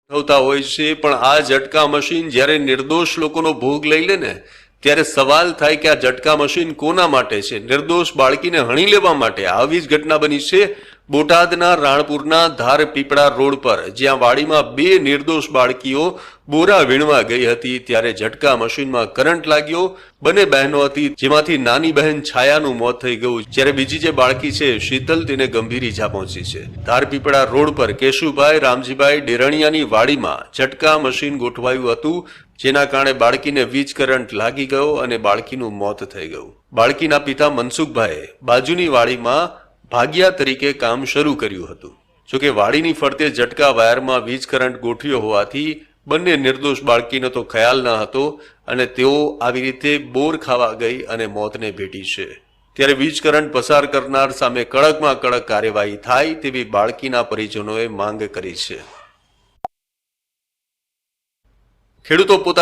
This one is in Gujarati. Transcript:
થતા હોય છે, પણ આ ઝટકા મશીન જ્યારે નિર્દોષ લોકોનો ભોગ લઈ લે ને ત્યારે સવાલ થાય કે આ ઝટકા મશીન કોના માટે છે? નિર્દોષ બાળકીને હણી લેવા માટે? આવી જ ઘટના બની છે બોટાદના રાણપુરના ધાર પીપળા રોડ પર, જ્યાં વાડીમાં 2 નિર્દોષ બાળકીઓ બોરા વીણવા ગઈ હતી ત્યારે ઝટકા મશીનમાં કરંટ લાગ્યો. બંને બહેનો હતી, જેમાંથી નાની બહેન છાયાનું મોત થઈ ગયું, જ્યારે બીજી જે બાળકી છે શીતલ, તેને ગંભીર ઈજા પહોંચી છે. ધારપીપળા રોડ પર કેશુભાઈ રામજીભાઈ ડેરણિયાની વાડીમાં ઝટકા મશીન ગોઠવાયું હતું, જેના કારણે બાળકીને વીજ કરંટ લાગી ગયો અને બાળકીનું મોત થઈ ગયું. બાળકીના પિતા મનસુખભાઈએ બાજુની વાડીમાં ભાગિયા તરીકે કામ શરૂ કર્યું હતું. જોકે વાડીની ફરતે ઝટકા વાયરમાં વીજ કરંટ ગોઠવ્યો હોવાથી બંને નિર્દોષ બાળકીનો તો ખ્યાલ ન હતો અને તેઓ આવી રીતે બોર ખાવા ગઈ અને મોતને ભેટી છે. ત્યારે વીજ કરંટ પસાર કરનાર સામે કડકમાં કડક કાર્યવાહી થાય તેવી બાળકીના પરિજનોએ માંગ કરી છે. ખેડૂતો પોતાની